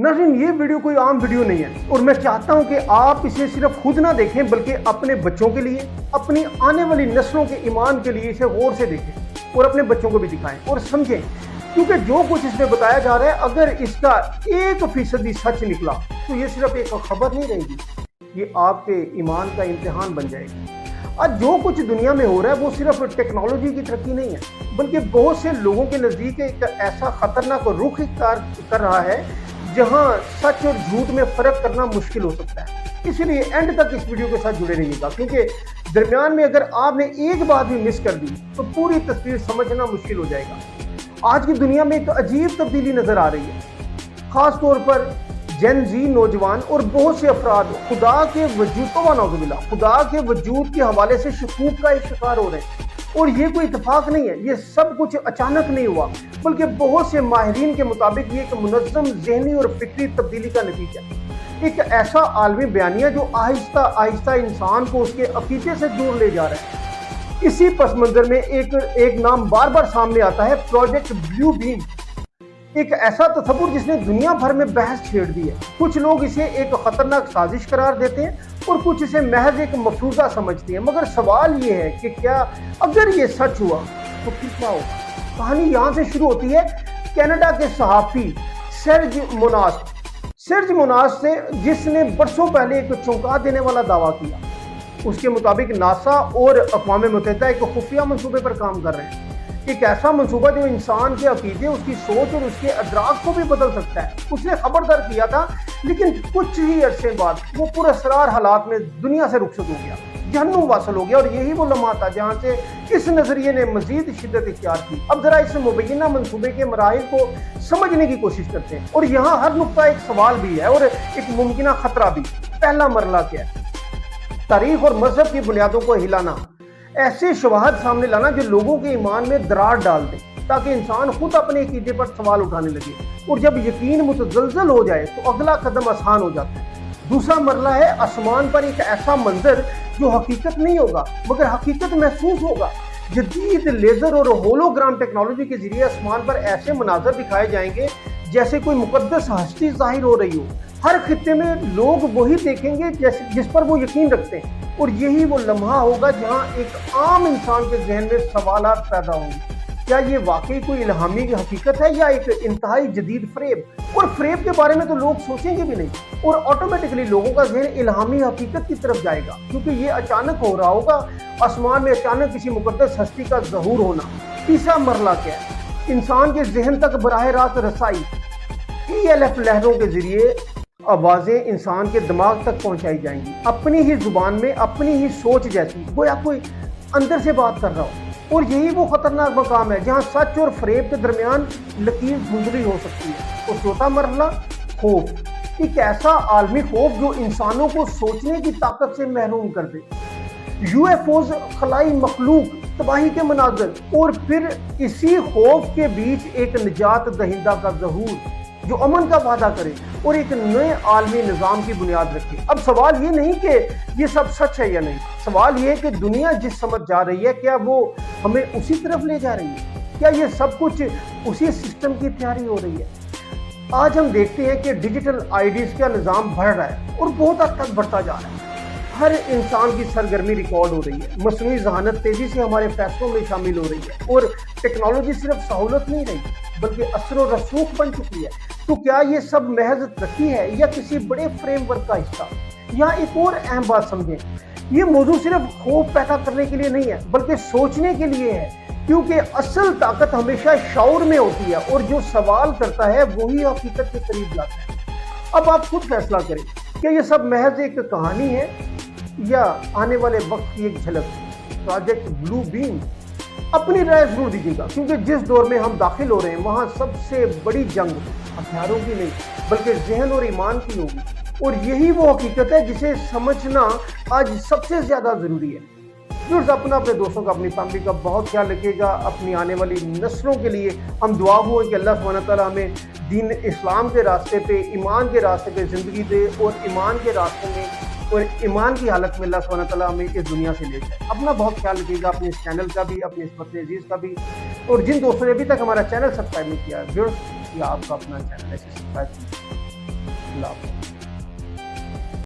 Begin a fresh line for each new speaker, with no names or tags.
नाज़रीन, ये वीडियो कोई आम वीडियो नहीं है और मैं चाहता हूं कि आप इसे सिर्फ खुद ना देखें बल्कि अपने बच्चों के लिए, अपनी आने वाली नस्लों के ईमान के लिए इसे गौर से देखें और अपने बच्चों को भी दिखाएं और समझें, क्योंकि जो कुछ इसमें बताया जा रहा है अगर इसका 1% सच निकला तो ये सिर्फ एक खबर नहीं रहेगी, ये आपके ईमान का इम्तिहान बन जाएगी। आज जो कुछ दुनिया में हो रहा है वो सिर्फ टेक्नोलॉजी की तरक्की नहीं है बल्कि बहुत से लोगों के नज़दीक एक ऐसा खतरनाक रुख इख्तियार कर रहा है जहां सच और झूठ में फर्क करना मुश्किल हो सकता है। इसीलिए एंड तक इस वीडियो के साथ जुड़े रहिएगा, क्योंकि दरमियान में अगर आपने एक बात भी मिस कर दी तो पूरी तस्वीर समझना मुश्किल हो जाएगा। आज की दुनिया में एक अजीब तब्दीली नजर आ रही है, खास तौर पर जेन जी नौजवान और बहुत से अफराद खुदा के वजूद के हवाले से शकूक का एक शिकार हो रहे हैं। और ये कोई इत्तेफाक नहीं है, ये सब कुछ अचानक नहीं हुआ बल्कि बहुत से माहिरीन के मुताबिक ये एक मुनज़्ज़म ज़हनी और फिक्री तब्दीली का नतीजा है। एक ऐसा आलमी बयानिया जो आहिस्ता आहिस्ता इंसान को उसके अकीदे से दूर ले जा रहा है। इसी पस मंज़र में एक नाम बार बार सामने आता है, प्रोजेक्ट ब्लू बीम। एक ऐसा तस्वुर जिसने दुनिया भर में बहस छेड़ दी है। कुछ लोग इसे एक खतरनाक साजिश करार देते हैं और कुछ इसे महज एक मफरूज़ा समझते हैं। मगर सवाल ये है कि क्या अगर ये सच हुआ तो फिर क्या होगा? कहानी यहाँ से शुरू होती है कनाडा के सहाफ़ी सर्ज मोनास से, जिसने बरसों पहले एक चौंका देने वाला दावा किया। उसके मुताबिक नासा और अक़वाम मुत्तहिदा एक खुफिया मंसूबे पर काम कर रहे हैं, एक ऐसा मंसूबा जो इंसान के अकीदे, उसकी सोच और उसके अदराक को भी बदल सकता है। उसने खबरदार किया था, लेकिन कुछ ही अरसे बाद वो पुरअसरार हालात में दुनिया से रुखसत हो गया, जहन्नुम वासल हो गया। और यही वो लम्हा था जहाँ से इस नजरिए ने मजीद शिद्दत इख्तियार की। अब जरा इस मुबैना मंसूबे के मराहिल को समझने की कोशिश करते हैं और यहाँ हर नुक्ता एक सवाल भी है और एक मुमकिन खतरा भी। पहला मरला क्या है? तारीख और मजहब की बुनियादों को हिलाना, ऐसे शवाहद सामने लाना जो लोगों के ईमान में दरार डाल दे ताकि इंसान खुद अपने अकीदे पर सवाल उठाने लगे। और जब यकीन मुतज़लज़ल हो जाए तो अगला कदम आसान हो जाता है। दूसरा मरला है आसमान पर एक ऐसा मंजर जो हकीकत नहीं होगा मगर हकीकत महसूस होगा। जदीद लेजर और होलोग्राम टेक्नोलॉजी के जरिए आसमान पर ऐसे मनाजर दिखाए जाएंगे जैसे कोई मुकद्दस हस्ती जाहिर हो रही हो। हर खित्ते में लोग वही देखेंगे जिस पर वो यकीन रखते हैं। और यही वो लम्हा होगा जहां एक आम इंसान के जहन में सवालात पैदा होंगे, क्या ये वाकई कोई इल्हामी की हकीकत है या एक इंतहाई जदीद फ्रेब? और फ्रेब के बारे में तो लोग सोचेंगे भी नहीं और ऑटोमेटिकली लोगों का जहन इल्हामी हकीकत की तरफ जाएगा, क्योंकि ये अचानक हो रहा होगा। आसमान में अचानक किसी मुकद्दस हस्ती का ज़हूर होना। तीसरा मरला क्या है? इंसान के जहन तक बराह रास्त रसाई। ELF लहरों के जरिए आवाज़ें इंसान के दिमाग तक पहुंचाई जाएंगी, अपनी ही जुबान में, अपनी ही सोच जैसी, गोया कोई अंदर से बात कर रहा हो। और यही वो खतरनाक मकाम है जहां सच और फरेब के दरमियान लकीर धुंधली हो सकती है। और चौथा मरला खौफ, एक ऐसा आलमी खौफ जो इंसानों को सोचने की ताकत से महरूम कर दे। UFOs, खलाई मखलूक, तबाही के मनाजर और फिर इसी खौफ के बीच एक निजात दहिंदा का ज़हूर जो अमन का वादा करे और एक नए आलमी निज़ाम की बुनियाद रखे। अब सवाल ये नहीं कि ये सब सच है या नहीं, सवाल ये है कि दुनिया जिस समझ जा रही है क्या वो हमें उसी तरफ ले जा रही है? क्या ये सब कुछ उसी सिस्टम की तैयारी हो रही है? आज हम देखते हैं कि डिजिटल आईडीज का निज़ाम बढ़ रहा है और बहुत हद तक बढ़ता जा रहा है। हर इंसान की सरगर्मी रिकॉर्ड हो रही है, मसनूई ज़हानत तेजी से हमारे फैसलों में शामिल हो रही है और टेक्नोलॉजी सिर्फ सहूलत नहीं रही बल्कि असर और रसूख बन चुकी है। तो क्या ये सब महज तरक्की है या किसी बड़े फ्रेमवर्क का हिस्सा? यहाँ एक और अहम बात समझें, ये मौजूद सिर्फ खौफ पैदा करने के लिए नहीं है बल्कि सोचने के लिए है, क्योंकि असल ताकत हमेशा शऊर में होती है और जो सवाल करता है वही हकीकत के करीब जाता है। अब आप खुद फैसला करें, क्या ये सब महज एक कहानी है या आने वाले वक्त की एक झलक? प्रोजेक्ट ब्लू बीम, अपनी राय जरूर दीजिएगा, क्योंकि जिस दौर में हम दाखिल हो रहे हैं वहाँ सबसे बड़ी जंग हथियारों की नहीं बल्कि जहन और ईमान की होगी। और यही वो हकीकत है जिसे समझना आज सबसे ज़्यादा ज़रूरी है। अपना, अपने दोस्तों का, अपनी फैमिली का बहुत ख्याल रखिएगा। अपनी आने वाली नस्लों के लिए हम दुआ हुए कि अल्लाह सुब्हानहू तआला हमें दीन इस्लाम के रास्ते पे, ईमान के रास्ते पे ज़िंदगी दे और ईमान के रास्ते में और ईमान की हालत में अल्लाह सुब्हानहू तआला हमें इस दुनिया से ले जाए। अपना बहुत ख्याल रखिएगा, अपने इस चैनल का भी, अपने इस अपने अजीज़ का भी। और जिन दोस्तों ने अभी तक हमारा चैनल सब्सक्राइब नहीं किया, जरूर आपका अपना चैनल ऐसे सब्सक्राइब कीजिए। اللہ حافظ।